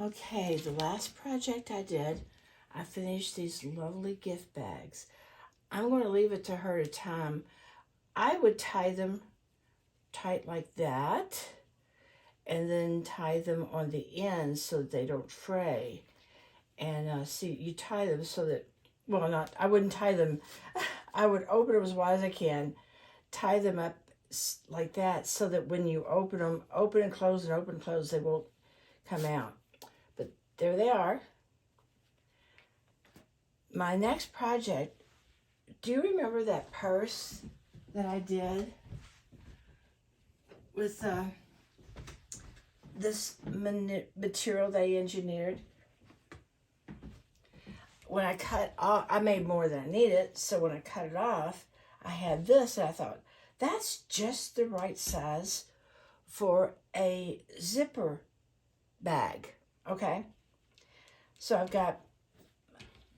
Okay, the last project I did, I finished these lovely gift bags. I'm going to leave it to her to time. I would tie them tight like that and then tie them on the ends so that they don't fray. And see, you tie them so that, well, not, I wouldn't tie them, I would open them as wide as I can, tie them up like that so that when you open them, open and close and open and close, they won't come out. But there they are. My next project, do you remember that purse that I did with this material they engineered? When I cut off, I made more than I needed, so when I cut it off, I had this, and I thought, that's just the right size for a zipper bag, okay? So I've got,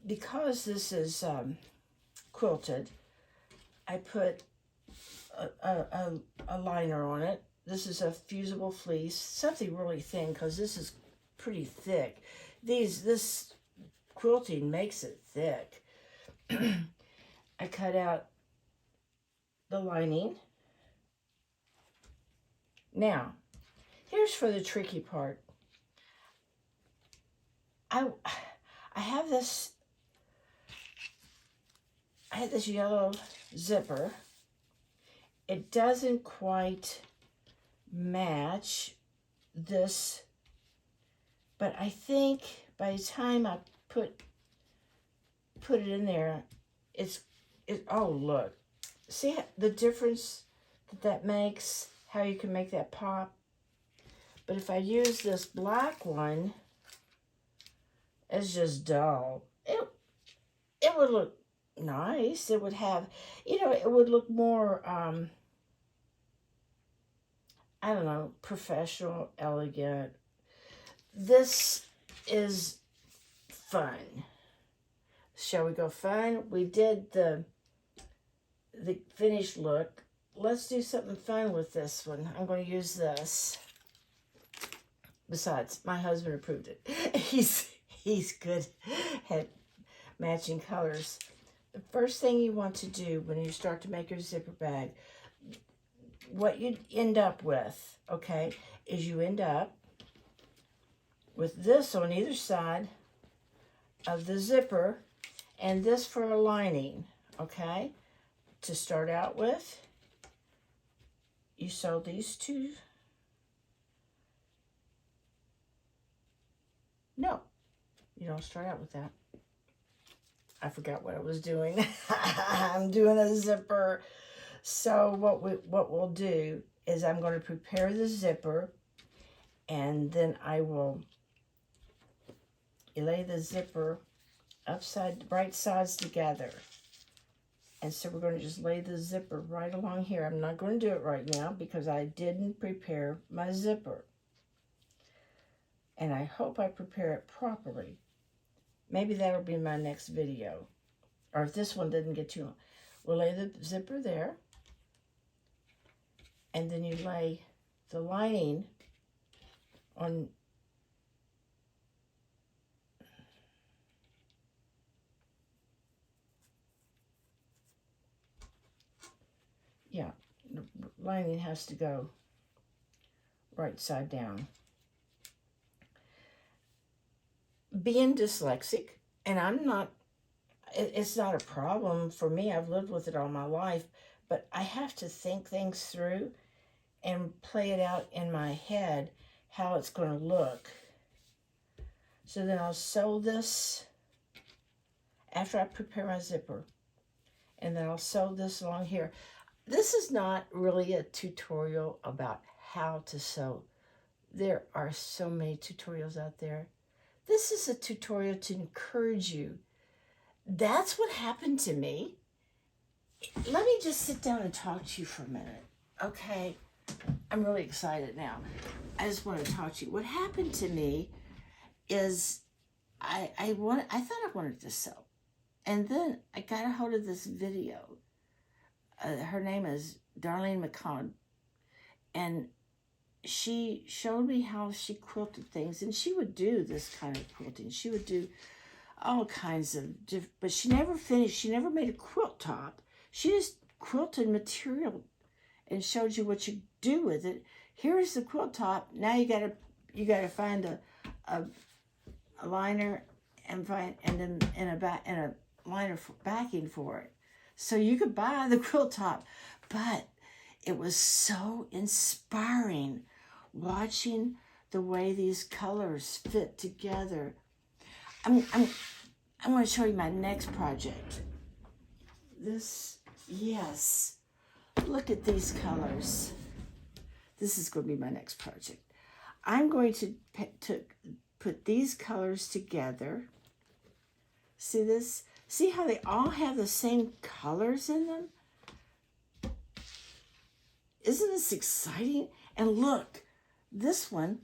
because this is quilted, I put a liner on it. This is a fusible fleece, something really thin, because this is pretty thick. This quilting makes it thick. I cut out the lining. Now, here's for the tricky part. I have this yellow zipper. It doesn't quite match this, but I think by the time I put it in there, oh, look. See the difference that makes, how you can make that pop? But if I use this black one, it's just dull. It would look nice. It would have, it would look more, I don't know, professional, elegant. This is fun. Shall we go fun? We did the finished look. Let's do something fun with this one. I'm going to use this. Besides, my husband approved it. He's good at matching colors. The first thing you want to do when you start to make your zipper bag, what you end up with, okay, is you end up with this on either side of the zipper and this for a lining, okay? To start out with, you sew these two. No, you don't start out with that. I forgot what I was doing. I'm doing a zipper. So what we'll do is I'm going to prepare the zipper, and then I will lay the zipper upside, right sides together. And so we're going to just lay the zipper right along here. I'm not going to do it right now because I didn't prepare my zipper. And I hope I prepare it properly. Maybe that'll be my next video. Or if this one didn't get too long. We'll lay the zipper there. And then you lay the lining on. Yeah, the lining has to go right side down. Being dyslexic, and I'm not, it's not a problem for me. I've lived with it all my life, but I have to think things through and play it out in my head how it's going to look. So then I'll sew this after I prepare my zipper, and then I'll sew this along here. This is not really a tutorial about how to sew. There are so many tutorials out there. This is a tutorial to encourage you. That's what happened to me. Let me just sit down and talk to you for a minute, okay? I'm really excited now. I just want to talk to you. What happened to me is I thought I wanted to sew. And then I got a hold of this video. Her name is Darlene McCon. And she showed me how she quilted things, and she would do this kind of quilting. She would do all kinds of different, but she never finished. She never made a quilt top. She just quilted material and showed you what you do with it. Here's the quilt top. Now you gotta find a liner and a liner for backing for it, so you could buy the quilt top. But it was so inspiring watching the way these colors fit together. I'm going to show you my next project. Yes, look at these colors. This is going to be my next project. I'm going to put these colors together. See this? See how they all have the same colors in them? Isn't this exciting? And look, this one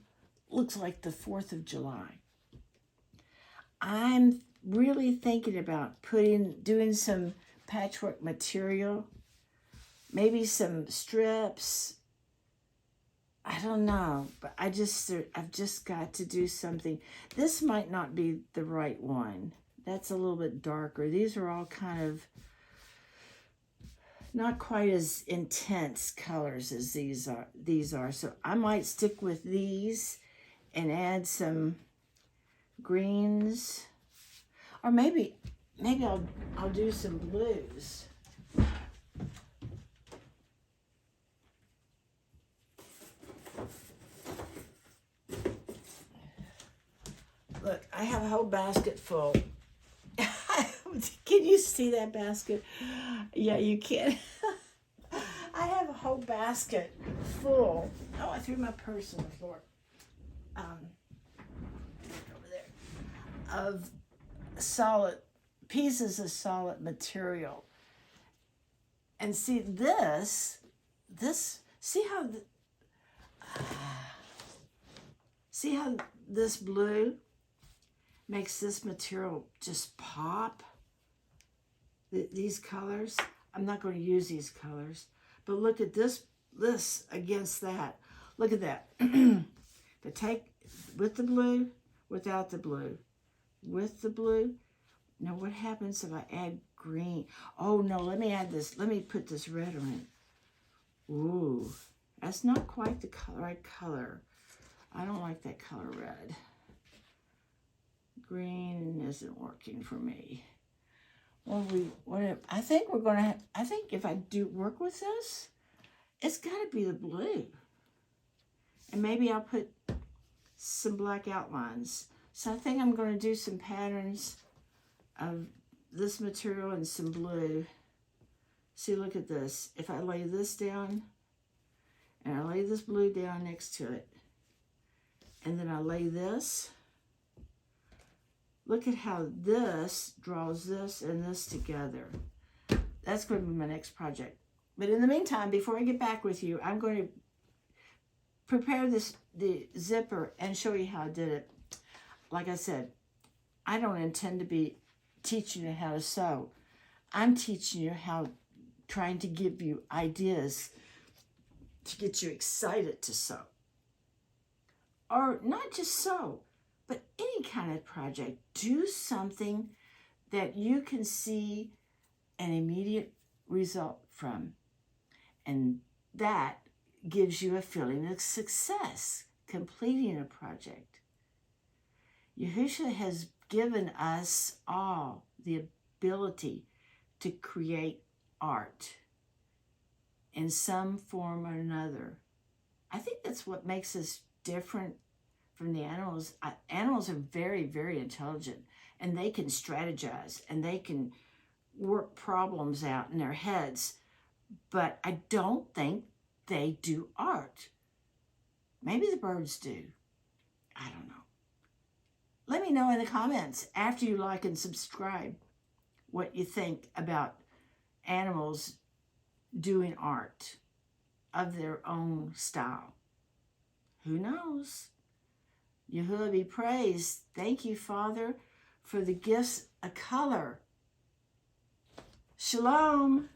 looks like the 4th of July. I'm really thinking about doing some patchwork material, maybe some strips. I don't know, but I've just got to do something. This might not be the right one. That's a little bit darker. These are all kind of not quite as intense colors as these are. So I might stick with these and add some greens, or maybe I'll do some blues. Look, I have a whole basket full. Can you see that basket? Yeah, you can. I have a whole basket full. Oh, I threw my purse on the floor. Over there. Of solid pieces of solid material. And see this, see how this blue makes this material just pop? These colors, I'm not going to use these colors, but look at this against that. Look at that. To take with the blue, without the blue, with the blue. Now what happens if I add green? Oh no, let me add this. Let me put this red on it. Ooh, that's not quite the right color. I don't like that color red. Green isn't working for me. Well, I think if I do work with this, it's got to be the blue. And maybe I'll put some black outlines. So I think I'm going to do some patterns of this material and some blue. See, look at this. If I lay this down, and I lay this blue down next to it, and then I lay this, look at how this draws this and this together. That's going to be my next project. But in the meantime, before I get back with you, I'm going to prepare the zipper and show you how I did it. Like I said, I don't intend to be teaching you how to sew. I'm teaching you trying to give you ideas to get you excited to sew. Or not just sew, but any kind of project. Do something that you can see an immediate result from. And that gives you a feeling of success, completing a project. Yahushua has given us all the ability to create art in some form or another. I think that's what makes us different from the animals. Animals are very, very intelligent, and they can strategize, and they can work problems out in their heads, but I don't think they do art. Maybe the birds do. I don't know. Let me know in the comments after you like and subscribe what you think about animals doing art of their own style. Who knows? Yahuwah be praised. Thank you, Father, for the gifts of color. Shalom.